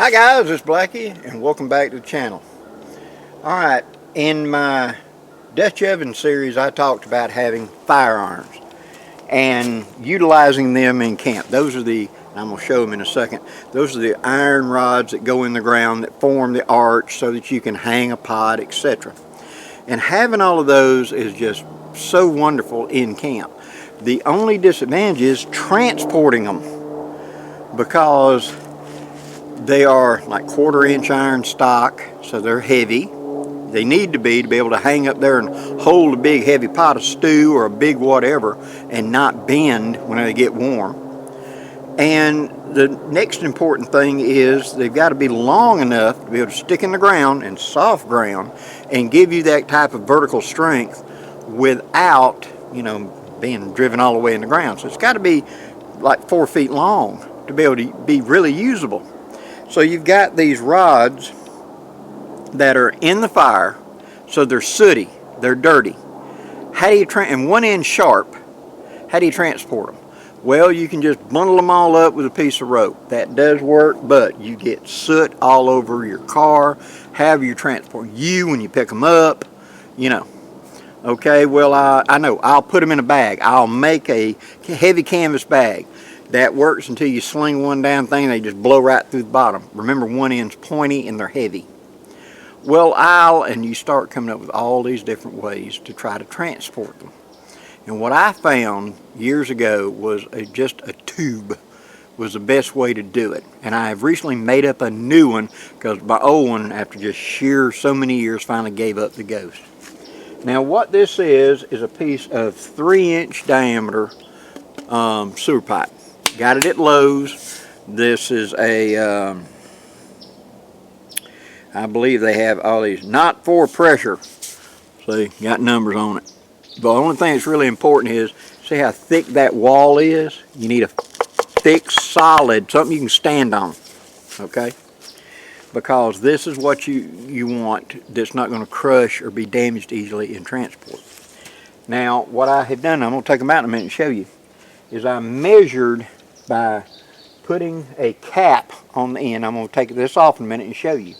Hi guys, it's Blackie and welcome back to the channel. Alright, in my Dutch oven series I talked about having firearms and utilizing them in camp. Those are the, I'm going to show them in a second, those are the iron rods that go in the ground that form the arch so that you can hang a pot, etc. And having all of those is just so wonderful in camp. The only disadvantage is transporting them, because they are like 1/4-inch iron stock, so they're heavy. They need to be able to hang up there and hold a big heavy pot of stew or a big whatever and not bend when they get warm. And the next important thing is they've got to be long enough to be able to stick in the ground and soft ground and give you that type of vertical strength without, being driven all the way in the ground. So it's got to be like 4 feet long to be able to be really usable. So you've got these rods that are in the fire, so they're sooty, they're dirty. How do you and one end sharp? How do you transport them? Well, you can just bundle them all up with a piece of rope. That does work, but you get soot all over your car. However you transport you when you pick them up, Okay, well, I know, I'll put them in a bag. I'll make a heavy canvas bag. That works until you sling one down thing, they just blow right through the bottom. Remember, one end's pointy and they're heavy. Well, and you start coming up with all these different ways to try to transport them. And what I found years ago was just a tube was the best way to do it. And I have recently made up a new one because my old one, after just sheer so many years, finally gave up the ghost. Now what this is a piece of 3-inch diameter sewer pipe. Got it at Lowe's. This is a, I believe they have all these, not for pressure. See, got numbers on it. The only thing that's really important is, see how thick that wall is? You need a thick, solid, something you can stand on, okay? Because this is what you want that's not going to crush or be damaged easily in transport. Now, what I have done, I'm going to take them out in a minute and show you, is I measured by putting a cap on the end. I'm going to take this off in a minute and show you.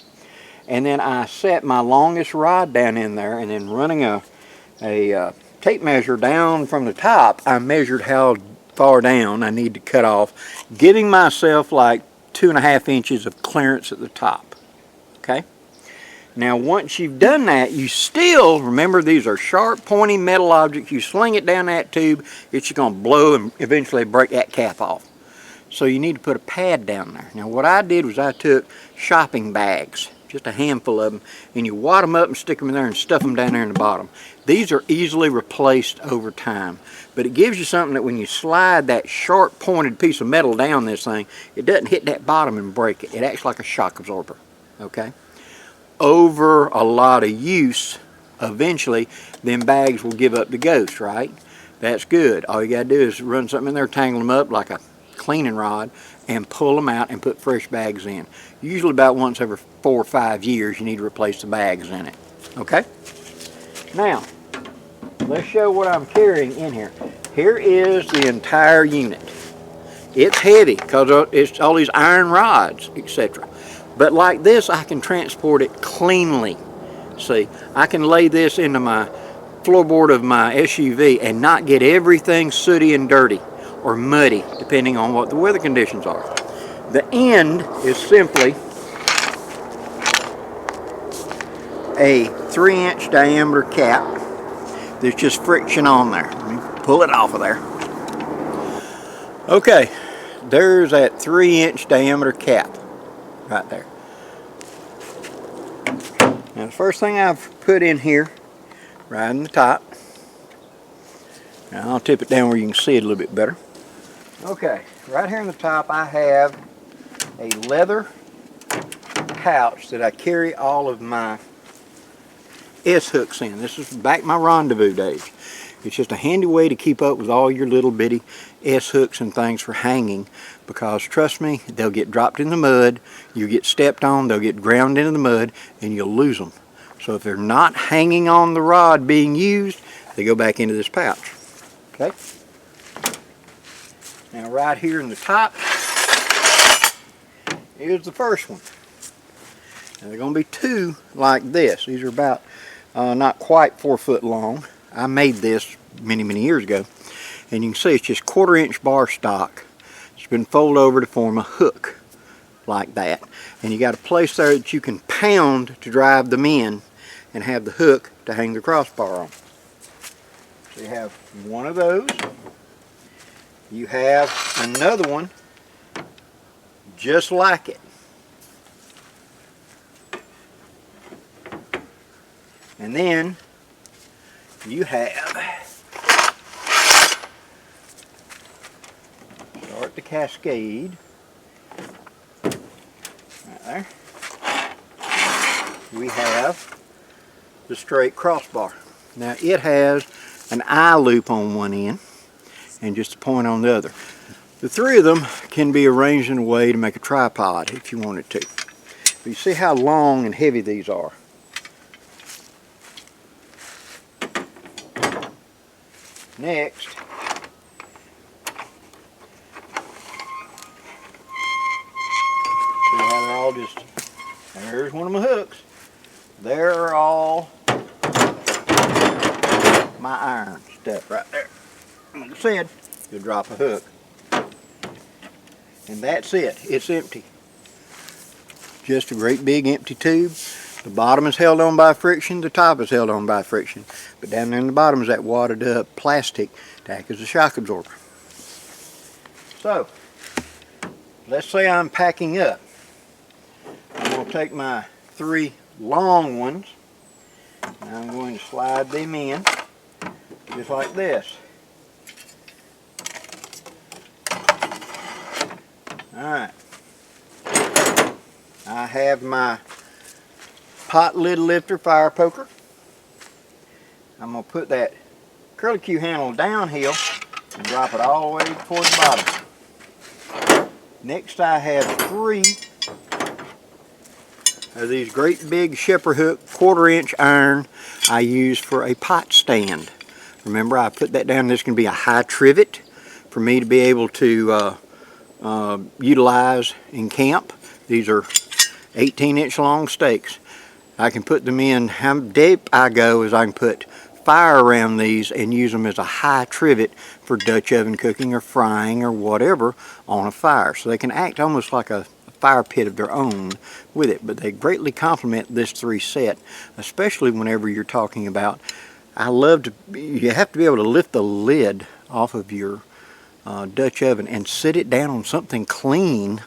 And then I set my longest rod down in there, and then running a tape measure down from the top, I measured how far down I need to cut off, giving myself like 2.5 inches of clearance at the top. Okay? Now once you've done that, you still, remember these are sharp pointy metal objects, you sling it down that tube, it's just going to blow and eventually break that cap off. So you need to put a pad down there. Now what I did was I took shopping bags, just a handful of them, and you wad them up and stick them in there and stuff them down there in the bottom. These are easily replaced over time, but it gives you something that when you slide that sharp pointed piece of metal down this thing, it doesn't hit that bottom and break it. It acts like a shock absorber, okay? Over a lot of use, eventually, them bags will give up the ghost, right? That's good. All you gotta do is run something in there, tangle them up like a cleaning rod, and pull them out and put fresh bags in. Usually about once every 4 or 5 years you need to replace the bags in it. Okay? Now, let's show what I'm carrying in here. Here is the entire unit. It's heavy because it's all these iron rods, etc. But like this, I can transport it cleanly. See, I can lay this into my floorboard of my SUV and not get everything sooty and dirty or muddy, depending on what the weather conditions are. The end is simply a 3-inch diameter cap. There's just friction on there. Let me pull it off of there. Okay, there's that 3-inch diameter cap right there. Now the first thing I've put in here, right in the top, now I'll tip it down where you can see it a little bit better. Okay, right here in the top I have a leather pouch that I carry all of my S-hooks in. This is back my rendezvous days. It's just a handy way to keep up with all your little bitty S-hooks and things for hanging, because trust me, they'll get dropped in the mud, you get stepped on, they'll get ground into the mud, and you'll lose them. So if they're not hanging on the rod being used, they go back into this pouch. Okay? Now right here in the top here's the first one. Now they're going to be two like this. These are about not quite 4 foot long. I made this many years ago, and you can see it's just 1/4 inch bar stock. It's been folded over to form a hook like that, and you got a place there that you can pound to drive them in and have the hook to hang the crossbar on. So you have one of those. You have another one just like it. And then you have, start the cascade right there. We have the straight crossbar. Now it has an eye loop on one end and just a point on the other. The three of them can be arranged in a way to make a tripod if you wanted to. But you see how long and heavy these are. Next, see how they're all just, there's one of my hooks. They're all my iron stuff right there. Like I said, you'll drop a hook. And that's it. It's empty. Just a great big empty tube. The bottom is held on by friction, the top is held on by friction. But down there in the bottom is that wadded up plastic to act as a shock absorber. So, let's say I'm packing up. I'm going to take my 3 long ones and I'm going to slide them in just like this. Alright, I have my pot lid lifter fire poker. I'm going to put that curlicue handle downhill and drop it all the way toward the bottom. Next I have 3 of these great big shepherd hook 1/4 inch iron I use for a pot stand. Remember, I put that down. This can be a high trivet for me to be able to utilize in camp. These are 18-inch long stakes. I can put them in. How deep I go is I can put fire around these and use them as a high trivet for Dutch oven cooking or frying or whatever on a fire. So they can act almost like a fire pit of their own with it, but they greatly complement this 3 set, especially whenever you're talking about, you have to be able to lift the lid off of your Dutch oven and sit it down on something clean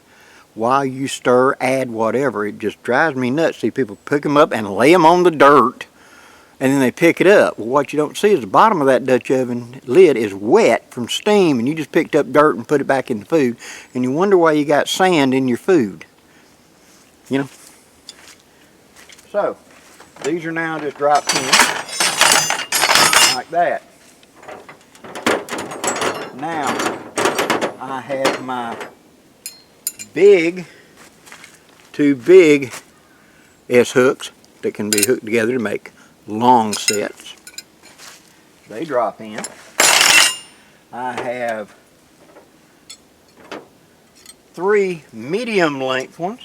while you stir, add whatever. It just drives me nuts. See people pick them up and lay them on the dirt and then they pick it up. Well, what you don't see is the bottom of that Dutch oven lid is wet from steam, and you just picked up dirt and put it back in the food, and you wonder why you got sand in your food. You know? So, these are now just dropped in like that. Now, I have my two big S-hooks that can be hooked together to make long sets. They drop in. I have 3 medium length ones.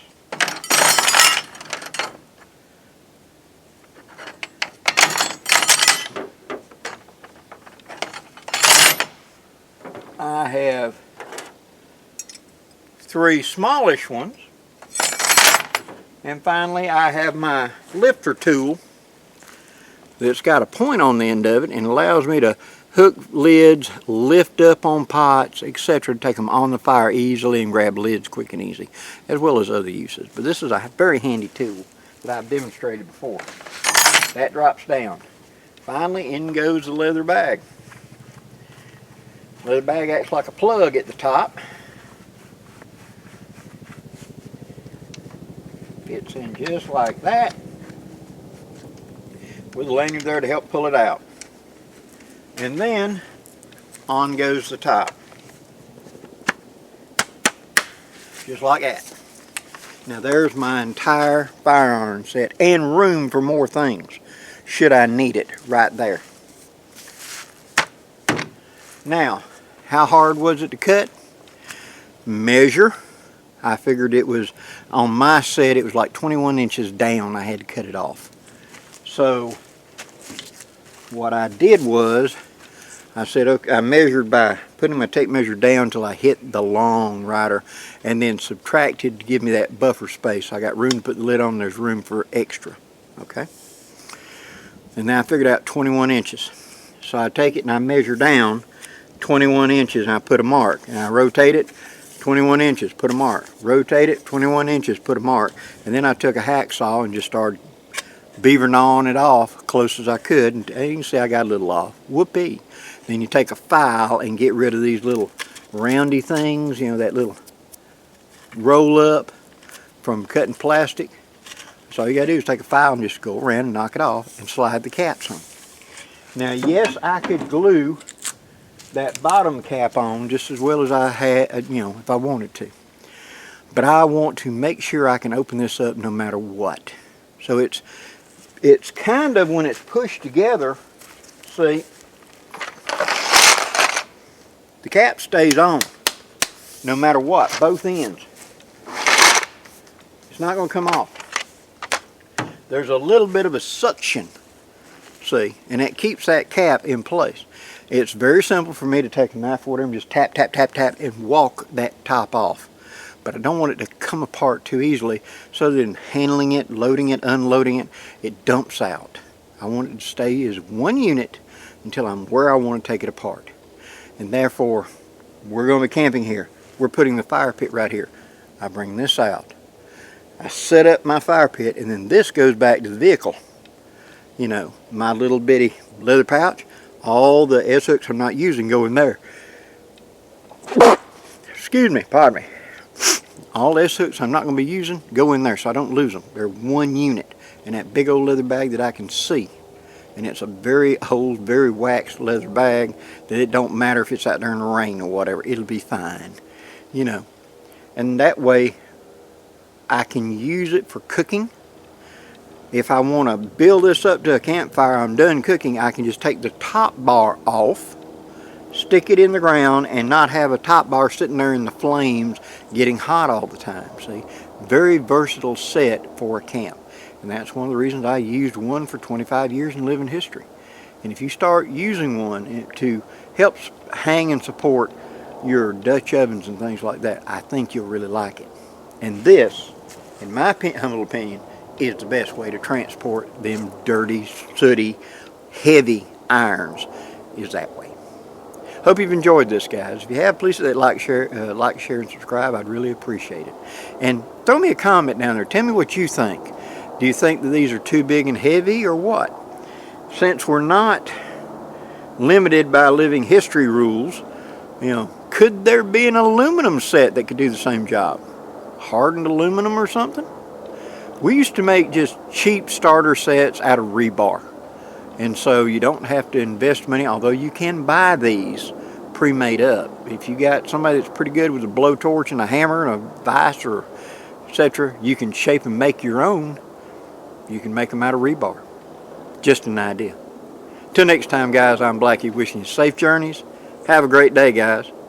I have 3 smallish ones. And finally, I have my lifter tool that's got a point on the end of it and allows me to hook lids, lift up on pots, etc. to take them on the fire easily and grab lids quick and easy, as well as other uses. But this is a very handy tool that I've demonstrated before. That drops down. Finally, in goes the leather bag. Leather bag acts like a plug at the top. Fits in just like that, with a lanyard there to help pull it out. And then on goes the top. Just like that. Now there's my entire fire iron set and room for more things should I need it right there. Now, how hard was it to cut? Measure I figured it was, on my set, it was like 21 inches down. I had to cut it off. So what I did was, I said, okay, I measured by putting my tape measure down till I hit the long rider, and then subtracted to give me that buffer space. I got room to put the lid on, there's room for extra, okay? And then I figured out 21 inches. So I take it and I measure down 21 inches and I put a mark. And I rotate it, 21 inches, put a mark. Rotate it, 21 inches, put a mark. And then I took a hacksaw and just started beaver gnawing it off close as I could. And you can see I got a little off. Whoopee. Then you take a file and get rid of these little roundy things, you know, that little roll up from cutting plastic. So all you gotta do is take a file and just go around and knock it off and slide the caps on. Now, yes, I could glue that bottom cap on just as well as I had, you know, if I wanted to. But I want to make sure I can open this up no matter what. So it's kind of, when it's pushed together, see, the cap stays on no matter what, both ends. It's not going to come off. There's a little bit of a suction, see, and that keeps that cap in place. It's very simple for me to take a knife or whatever and just tap, tap, tap, tap, and walk that top off. But I don't want it to come apart too easily, so that in handling it, loading it, unloading it, it dumps out. I want it to stay as one unit until I'm where I want to take it apart. And therefore, we're going to be camping here. We're putting the fire pit right here. I bring this out. I set up my fire pit, and then this goes back to the vehicle. You know, my little bitty leather pouch, all the S-hooks I'm not using go in there. Excuse me, pardon me. All the S-hooks I'm not going to be using go in there so I don't lose them. They're one unit in that big old leather bag that I can see. And it's a very old, very waxed leather bag that it don't matter if it's out there in the rain or whatever. It'll be fine, you know. And that way I can use it for cooking. If I want to build this up to a campfire, I'm done cooking, I can just take the top bar off, stick it in the ground, and not have a top bar sitting there in the flames getting hot all the time. See, very versatile set for a camp. And that's one of the reasons I used one for 25 years in living history. And if you start using one to help hang and support your Dutch ovens and things like that, I think you'll really like it. And this, in my humble opinion, is the best way to transport them dirty, sooty, heavy irons, is that way. Hope you've enjoyed this, guys. If you have, please hit that like, share, and subscribe. I'd really appreciate it. And throw me a comment down there. Tell me what you think. Do you think that these are too big and heavy, or what? Since we're not limited by living history rules, you know, could there be an aluminum set that could do the same job? Hardened aluminum or something? We used to make just cheap starter sets out of rebar. And so you don't have to invest money, although you can buy these pre-made up. If you got somebody that's pretty good with a blowtorch and a hammer and a vise or etc., you can shape and make your own. You can make them out of rebar. Just an idea. Till next time, guys, I'm Blackie wishing you safe journeys. Have a great day, guys.